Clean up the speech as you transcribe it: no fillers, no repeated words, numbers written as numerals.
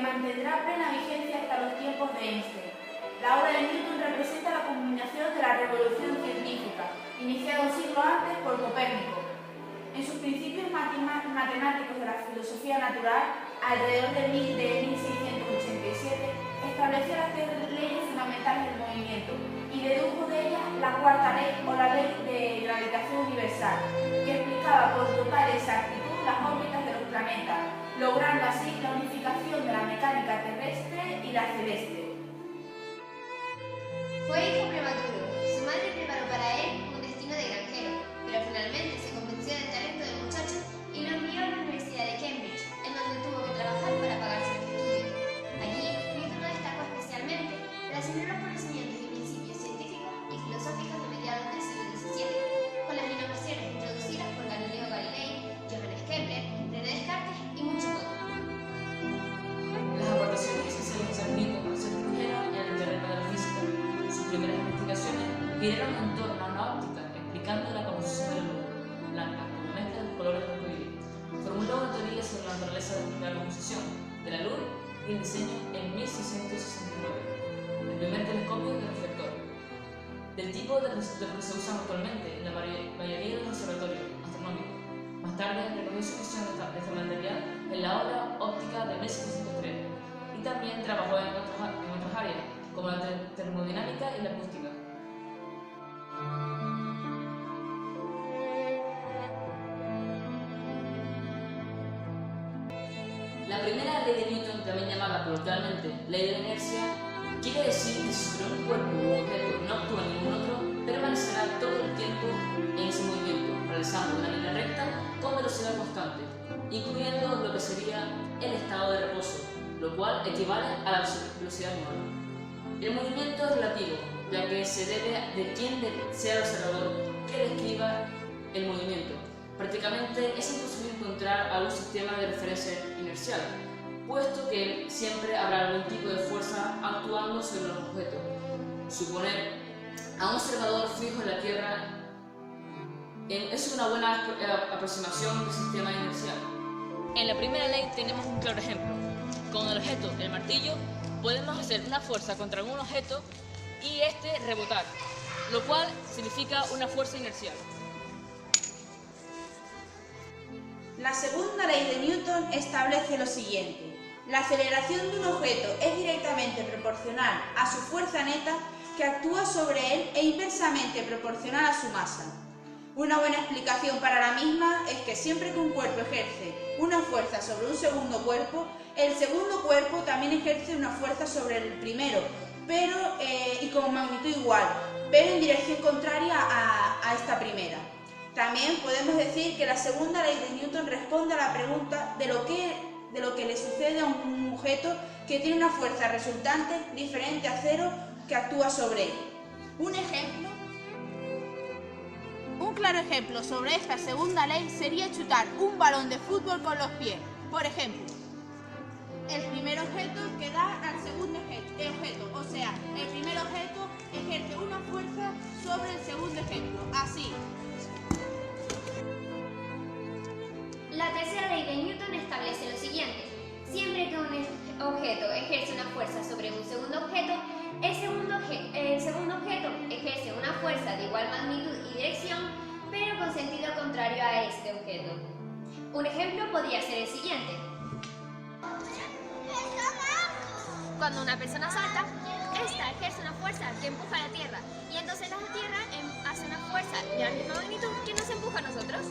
mantendrá plena vigencia hasta los tiempos de Einstein. La obra de Newton representa la culminación de la revolución científica, iniciada un siglo antes por Copérnico. En sus principios matemáticos de la filosofía natural, alrededor de 1687, estableció las tres leyes fundamentales del movimiento y dedujo de ellas la cuarta ley o la ley de gravitación universal, que explicaba con total exactitud las órbitas de los planetas, logrando así la unificación de la mecánica terrestre y la celeste. Fue hijo prematuro. Su madre preparó para él un destino de granjero, pero finalmente se convenció del talento del muchacho y lo envió a la Universidad de Cambridge, en donde tuvo que trabajar para pagarse los estudios. Allí, Newton destacó especialmente, relacionó los conocimientos y principios científicos y filosóficos de mediados del siglo XVII con las innovaciones introducidas por Galileo Galilei, Johannes Kepler, René Descartes y muchos otros. Las aportaciones esenciales de Newton al ser ingeniero y en el terreno de la física. Sus primeras investigaciones giraron en torno a la óptica, explicando la composición de la luz blanca como mezcla de colores de arcoíris. Formuló una teoría sobre la naturaleza de la composición de la luz y el diseño en 1669, el primer telescopio de reflector, del tipo de los que se usan actualmente en la mayoría de los observatorios astronómicos. Más tarde recogió su visión de esta material en la obra óptica de 1703 y también trabajó en otras áreas, como la termodinámica y la acústica. La primera ley de Newton, también llamada coloquialmente ley de la inercia, quiere decir que si sobre un cuerpo u objeto no actúa ningún otro, permanecerá todo el tiempo en ese movimiento, realizando una línea recta con velocidad constante, incluyendo lo que sería el estado de reposo, lo cual equivale a la velocidad nula. El movimiento es relativo, ya que se debe de quién sea el observador que describa el movimiento. Prácticamente es imposible encontrar algún sistema de referencia inercial, puesto que siempre habrá algún tipo de fuerza actuando sobre los objetos. Suponer a un observador fijo en la Tierra es una buena aproximación del sistema inercial. En la primera ley tenemos un claro ejemplo. Con el objeto, el martillo, podemos hacer una fuerza contra algún objeto y este rebotar, lo cual significa una fuerza inercial. La segunda ley de Newton establece lo siguiente: la aceleración de un objeto es directamente proporcional a su fuerza neta que actúa sobre él e inversamente proporcional a su masa. Una buena explicación para la misma es que siempre que un cuerpo ejerce una fuerza sobre un segundo cuerpo, el segundo cuerpo también ejerce una fuerza sobre el primero, y con magnitud igual, pero en dirección contraria a esta primera. También podemos decir que la segunda ley de Newton responde a la pregunta de lo que le sucede a un objeto que tiene una fuerza resultante diferente a cero que actúa sobre él. Un claro ejemplo sobre esta segunda ley sería chutar un balón de fútbol con los pies. Por ejemplo, el primer objeto que da al segundo objeto, o sea, el primer objeto ejerce una fuerza sobre el segundo ejemplo, así. La tercera ley de Newton establece lo siguiente: siempre que un objeto ejerce una fuerza sobre un segundo objeto, el segundo objeto ejerce una fuerza de igual magnitud y dirección, pero con sentido contrario a este objeto. Un ejemplo podría ser el siguiente. Cuando una persona salta, esta ejerce una fuerza que empuja a la Tierra, y entonces la Tierra hace una fuerza de la misma magnitud que nos empuja a nosotros.